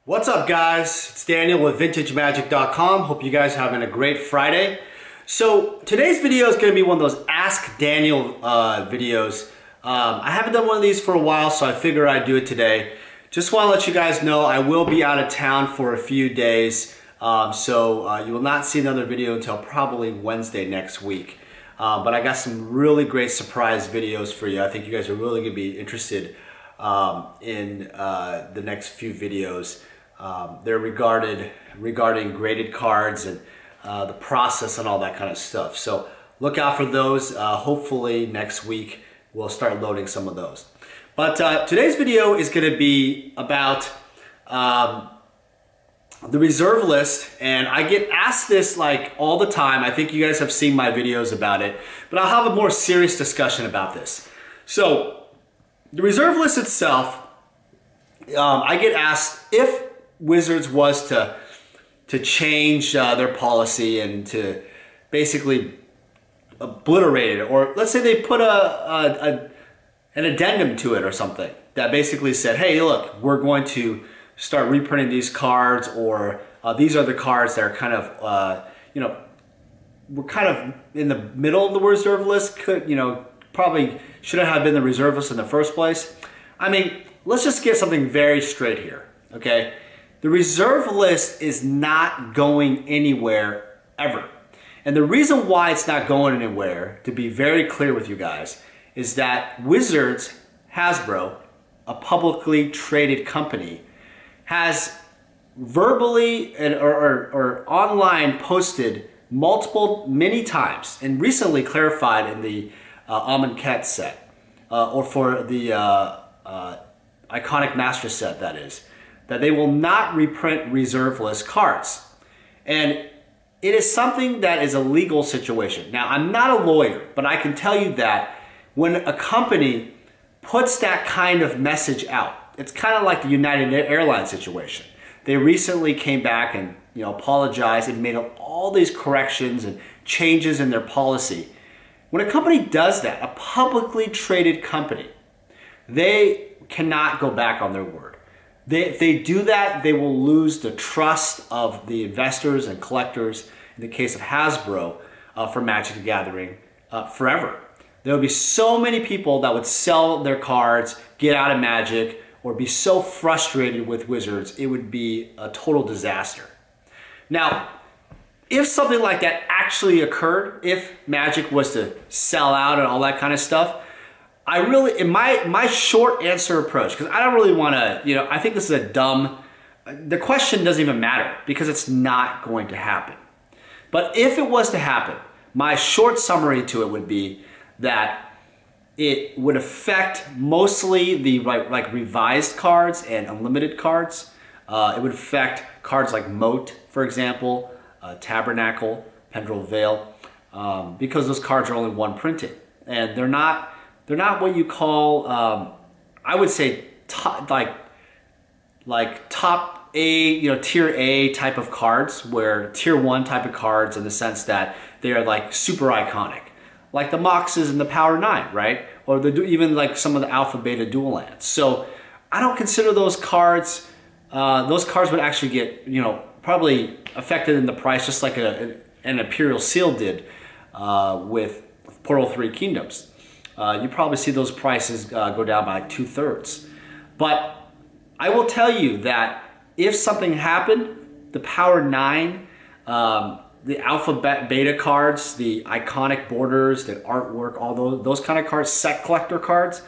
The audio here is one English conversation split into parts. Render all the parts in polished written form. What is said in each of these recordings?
What's up, guys? It's Daniel with VintageMagic.com. Hope you guys are having a great Friday. So today's video is going to be one of those Ask Daniel videos. I haven't done one of these for a while, so I figured I'd do it today. Just want to let you guys know I will be out of town for a few days, so you will not see another video until probably Wednesday next week. But I got some really great surprise videos for you. I think you guys are really going to be interested in the next few videos. They're regarding graded cards and the process and all that kind of stuff. So look out for those. Hopefully next week we'll start loading some of those. But today's video is going to be about the reserve list, and I get asked this like all the time. I think you guys have seen my videos about it, but I'll have a more serious discussion about this. So the reserve list itself, I get asked if Wizards was to change their policy and to basically obliterate it, or let's say they put an addendum to it or something that basically said, hey, look, we're going to start reprinting these cards, or these are the cards that are kind of, we're kind of in the middle of the reserve list, probably shouldn't have been the reserve list in the first place. I mean, let's just get something very straight here, okay? The reserve list is not going anywhere ever. And the reason why it's not going anywhere, to be very clear with you guys, is that Wizards, Hasbro, a publicly traded company, has verbally or online posted many times, and recently clarified in the Amonkhet set, or for the Iconic Master set, that is, that they will not reprint reserve list cards. And it is something that is a legal situation. Now, I'm not a lawyer, but I can tell you that when a company puts that kind of message out, it's kind of like the United Airlines situation. They recently came back and apologized and made all these corrections and changes in their policy. When a company does that, a publicly traded company, they cannot go back on their word. If they do that, they will lose the trust of the investors and collectors, in the case of Hasbro, for Magic the Gathering, forever. There would be so many people that would sell their cards, get out of Magic, or be so frustrated with Wizards, it would be a total disaster. Now, if something like that actually occurred, if Magic was to sell out and all that kind of stuff, I really, in my short answer approach, because I don't really want to, I think this is the question doesn't even matter, because it's not going to happen. But if it was to happen, my short summary to it would be that it would affect mostly the like revised cards and unlimited cards. It would affect cards like Moat, for example, Tabernacle, Pendrell Veil, because those cards are only one printed, and they're not what you call, I would say, top A, tier A type of cards, where tier 1 type of cards, in the sense that they are like super iconic, like the Moxes and the Power 9, right? Or even like some of the Alpha Beta Dual Lands. So I don't consider those cards would actually get, probably affected in the price, just like an Imperial Seal did with Portal 3 Kingdoms. You probably see those prices go down by like 2/3. But I will tell you that if something happened, the Power 9, the Alpha Beta cards, the iconic borders, the artwork, all those kind of cards, set collector cards,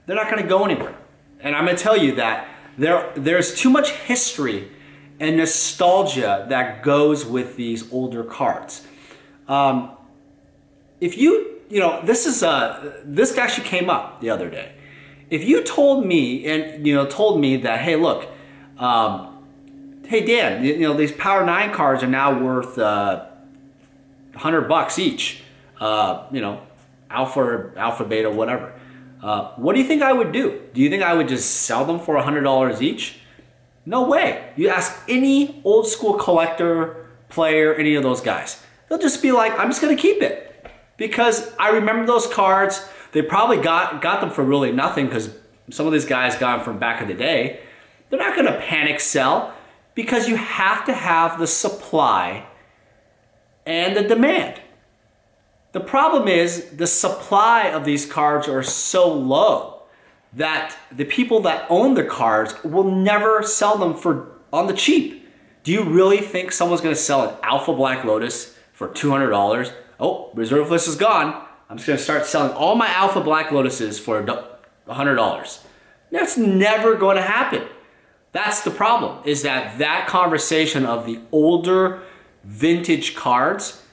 they're not going to go anywhere. And I'm going to tell you that there's too much history and nostalgia that goes with these older cards. If this actually came up the other day. If you told me that, hey, look, hey Dan, these Power 9 cards are now worth $100 each, Alpha, Beta, whatever. What do you think I would do? Do you think I would just sell them for $100 each? No way. You ask any old school collector, player, any of those guys, they'll just be like, I'm just gonna keep it. Because I remember those cards. They probably got them for really nothing, because some of these guys got them from back in the day. They're not gonna panic sell. Because you have to have the supply and the demand. The problem is the supply of these cards are so low that the people that own the cards will never sell them for on the cheap. Do you really think someone's going to sell an Alpha Black Lotus for $200? Oh, reserve list is gone. I'm just going to start selling all my Alpha Black Lotuses for $100. That's never going to happen. That's the problem, is that conversation of the older vintage cards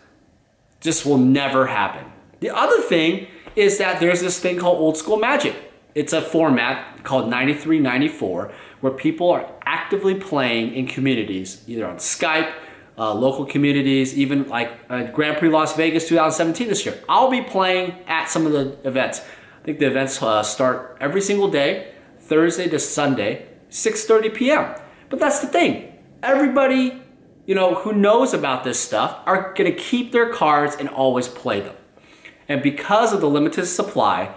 just will never happen. The other thing is that there's this thing called Old School Magic. It's a format called 9394 where people are actively playing in communities, either on Skype, local communities, even like Grand Prix Las Vegas 2017 this year. I'll be playing at some of the events. I think the events start every single day, Thursday to Sunday, 6:30 p.m. But that's the thing. Everybody, who knows about this stuff are going to keep their cards and always play them. And because of the limited supply,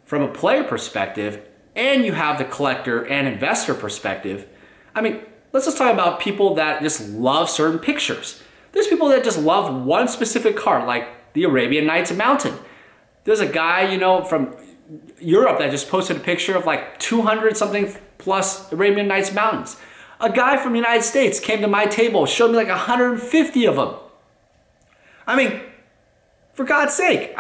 from a player perspective, and you have the collector and investor perspective, I mean, let's just talk about people that just love certain pictures. There's people that just love one specific card, like the Arabian Nights Mountain. There's a guy, from Europe that just posted a picture of like 200 something plus Arabian Nights Mountains. A guy from the United States came to my table, showed me like 150 of them. I mean, for God's sake,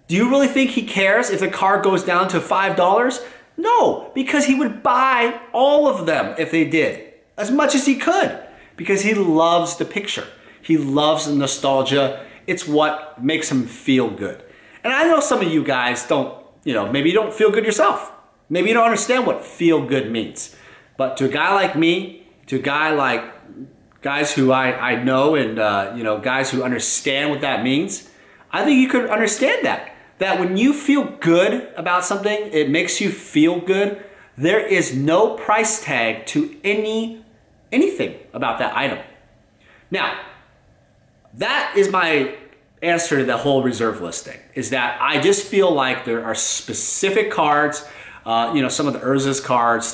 do you really think he cares if the card goes down to $5? No, because he would buy all of them if they did, as much as he could, because he loves the picture. He loves the nostalgia. It's what makes him feel good. And I know some of you guys don't, maybe you don't feel good yourself. Maybe you don't understand what feel good means. But to a guy like me, to a guy like guys who I know and, guys who understand what that means, I think you could understand that. That when you feel good about something, it makes you feel good. There is no price tag to anything about that item. Now, that is my answer to the whole reserve list thing, is that I just feel like there are specific cards, some of the Urza's cards,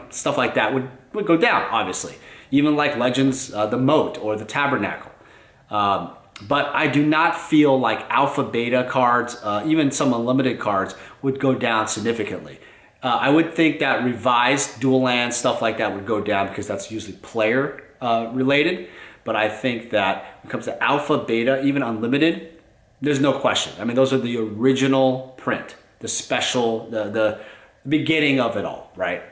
stuff like that would go down, obviously. Even like Legends, the Moat or the Tabernacle. But I do not feel like alpha beta cards, even some unlimited cards, would go down significantly. I would think that revised dual land, stuff like that would go down because that's usually player related. But I think that when it comes to alpha, beta, even unlimited, there's no question. I mean, those are the original print, the special, the beginning of it all, right?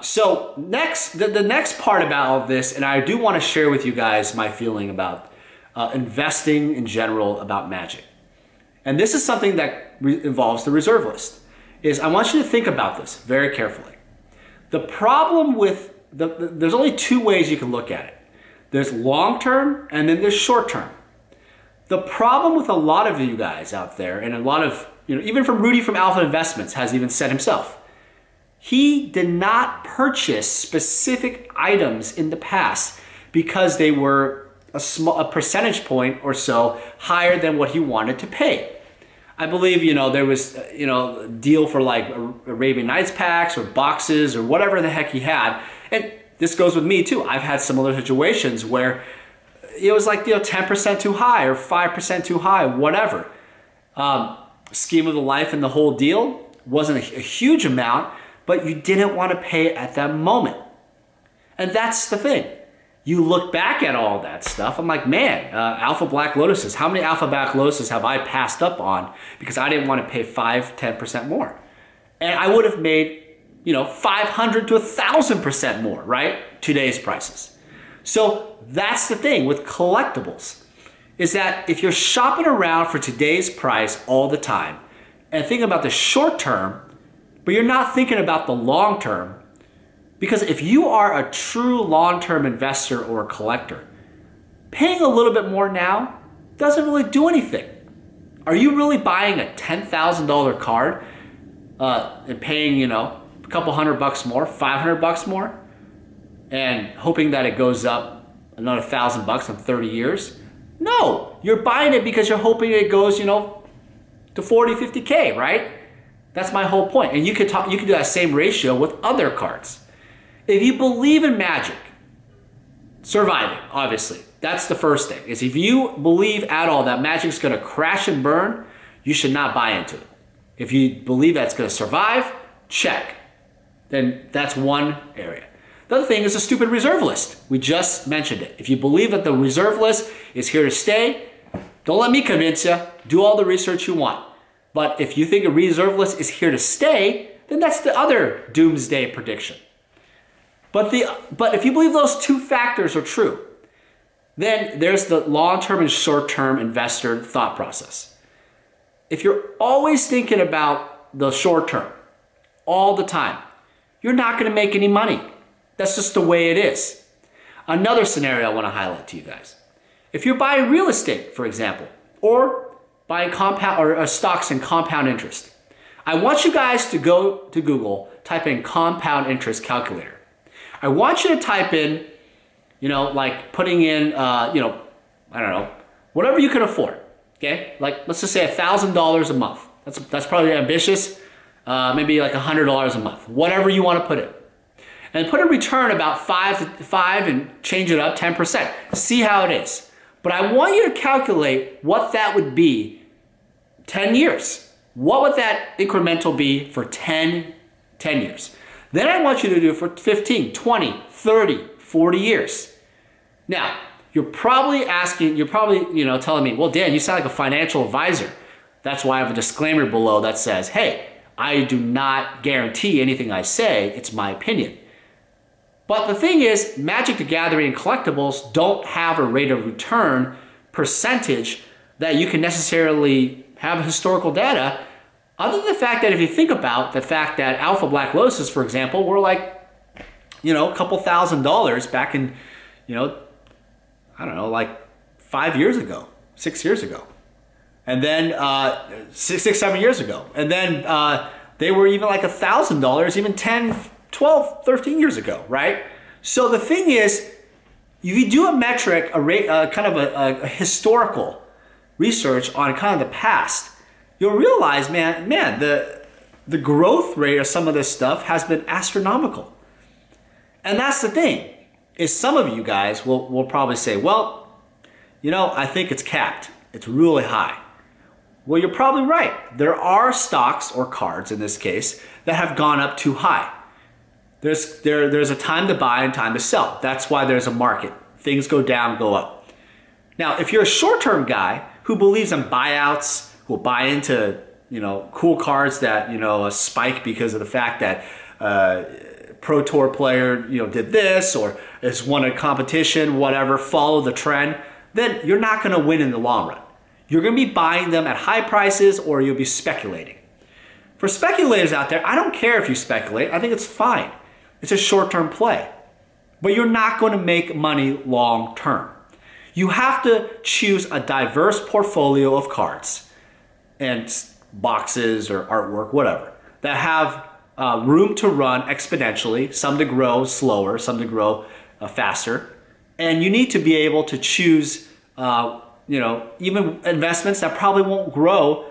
So the next part about all this, and I do want to share with you guys my feeling about investing in general about Magic. And this is something that involves the reserve list, is I want you to think about this very carefully. The problem with, there's only two ways you can look at it. There's long-term and then there's short-term. The problem with a lot of you guys out there, and a lot of, even from Rudy from Alpha Investments has even said himself, he did not purchase specific items in the past because they were a percentage point or so higher than what he wanted to pay. I believe, there was, a deal for like Arabian Nights packs or boxes or whatever the heck he had. And this goes with me too. I've had similar situations where it was like, 10% too high or 5% too high, whatever. Scheme of the life and the whole deal wasn't a huge amount, but you didn't want to pay it at that moment. And that's the thing. You look back at all that stuff, I'm like, man, Alpha Black Lotuses, how many Alpha Black Lotuses have I passed up on because I didn't want to pay 5–10% more? And I would have made, 500 to 1,000% more, right? Today's prices. So that's the thing with collectibles, is that if you're shopping around for today's price all the time and thinking about the short term, but you're not thinking about the long term, because if you are a true long-term investor or collector, paying a little bit more now doesn't really do anything. Are you really buying a $10,000 card and paying, a couple $100 more, $500 more, and hoping that it goes up another $1,000 in 30 years? No, you're buying it because you're hoping it goes, to 40, 50K, right? That's my whole point. And you could do that same ratio with other cards. If you believe in Magic surviving, obviously, that's the first thing, is if you believe at all that Magic's gonna crash and burn, you should not buy into it. If you believe that it's gonna survive, check. Then that's one area. The other thing is a stupid reserve list. We just mentioned it. If you believe that the reserve list is here to stay, don't let me convince you. Do all the research you want. But if you think a reserve list is here to stay, then that's the other doomsday prediction. But if you believe those two factors are true, then there's the long-term and short-term investor thought process. If you're always thinking about the short term all the time, you're not going to make any money. That's just the way it is. Another scenario I want to highlight to you guys. If you're buying real estate, for example, or buying stocks in compound interest, I want you guys to go to Google, type in compound interest calculator. I want you to type in, like putting in, I don't know, whatever you can afford. Okay, like let's just say $1,000 a month. That's probably ambitious. Maybe like $100 a month, whatever you want to put in. And put a return about 5 and change it up 10%. See how it is. But I want you to calculate what that would be 10 years. What would that incremental be for 10 years? Then I want you to do it for 15, 20, 30, 40 years. Now, you're probably telling me, well, Dan, you sound like a financial advisor. That's why I have a disclaimer below that says, hey, I do not guarantee anything I say, it's my opinion. But the thing is, Magic the Gathering and collectibles don't have a rate of return percentage that you can necessarily have historical data, other than the fact that if you think about the fact that Alpha Black Lotuses, for example, were like, a couple $1,000s back in, I don't know, like 5 years ago, 6 years ago. And then 7 years ago. And then they were even like $1,000 even 10, 12, 13 years ago, right? So the thing is, if you do a metric, kind of a historical research on kind of the past, you'll realize, man, the growth rate of some of this stuff has been astronomical. And that's the thing, is some of you guys will probably say, well, I think it's capped. It's really high. Well, you're probably right. There are stocks or cards in this case that have gone up too high. There's a time to buy and time to sell. That's why there's a market. Things go down, go up. Now, if you're a short-term guy who believes in buyouts, who will buy into cool cards that spike because of the fact that Pro Tour player did this or has won a competition, whatever, follow the trend, then you're not going to win in the long run. You're going to be buying them at high prices or you'll be speculating. For speculators out there, I don't care if you speculate. I think it's fine. It's a short-term play. But you're not going to make money long-term. You have to choose a diverse portfolio of cards and boxes or artwork, whatever, that have room to run exponentially, some to grow slower, some to grow faster. And you need to be able to choose even investments that probably won't grow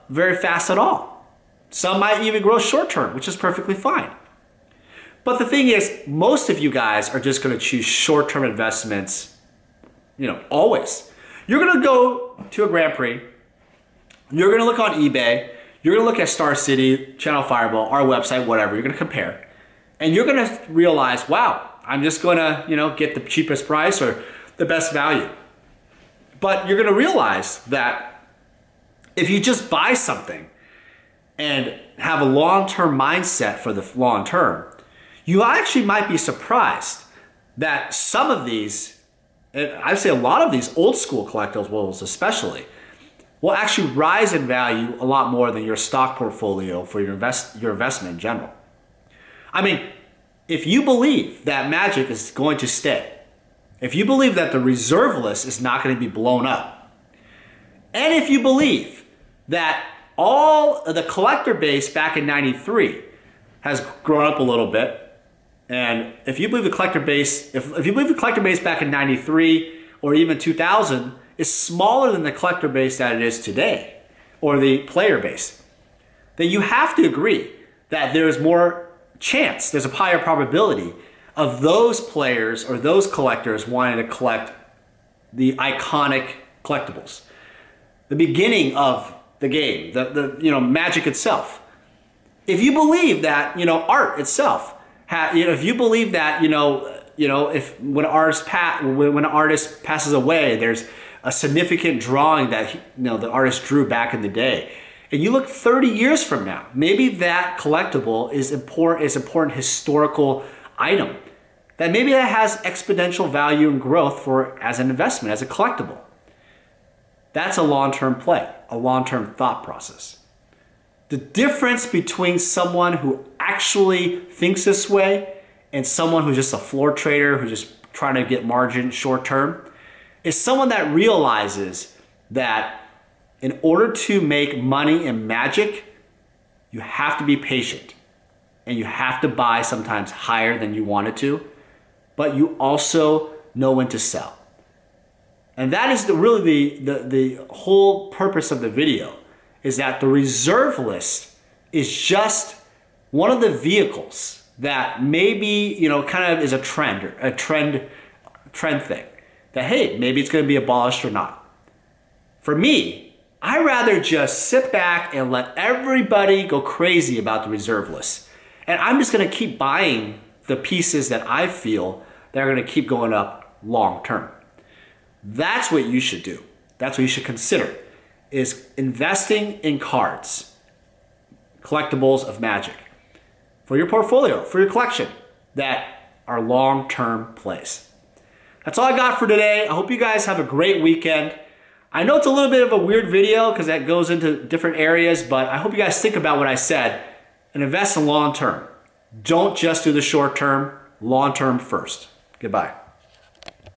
very fast at all. Some might even grow short term, which is perfectly fine. But the thing is, most of you guys are just going to choose short term investments, always. You're going to go to a Grand Prix, you're going to look on eBay, you're going to look at Star City, Channel Fireball, our website, whatever, you're going to compare. And you're going to realize, wow, I'm just going to, get the cheapest price or the best value. But you're going to realize that if you just buy something and have a long-term mindset for the long term, you actually might be surprised that some of these, and I'd say a lot of these old school collectibles especially, will actually rise in value a lot more than your stock portfolio for your investment in general. I mean, if you believe that Magic is going to stay, if you believe that the reserve list is not going to be blown up, and if you believe that all the collector base back in '93 has grown up a little bit, and if you believe the collector base, if you believe the collector base back in '93 or even 2000 is smaller than the collector base that it is today, or the player base, then you have to agree that there is more chance, there's a higher probability of those players or those collectors wanting to collect the iconic collectibles. The beginning of the game, the Magic itself. If you believe that, art itself, if you believe that, if when an artist passes away, there's a significant drawing that the artist drew back in the day, and you look 30 years from now, maybe that collectible is important historical item that maybe that has exponential value and growth as an investment, as a collectible. That's a long-term play, a long-term thought process. The difference between someone who actually thinks this way and someone who's just a floor trader who's just trying to get margin short-term is someone that realizes that in order to make money in Magic, you have to be patient and you have to buy sometimes higher than you wanted to, but you also know when to sell. And that is really the whole purpose of the video, is that the reserve list is just one of the vehicles that maybe, kind of is a trend thing. That, hey, maybe it's going to be abolished or not. For me, I rather just sit back and let everybody go crazy about the reserve list. And I'm just going to keep buying the pieces that I feel that are going to keep going up long term. That's what you should do. That's what you should consider, is investing in cards, collectibles of Magic, for your portfolio, for your collection, that are long-term plays. That's all I got for today. I hope you guys have a great weekend. I know it's a little bit of a weird video because that goes into different areas, but I hope you guys think about what I said and invest in long term. Don't just do the short term, long term first. Goodbye.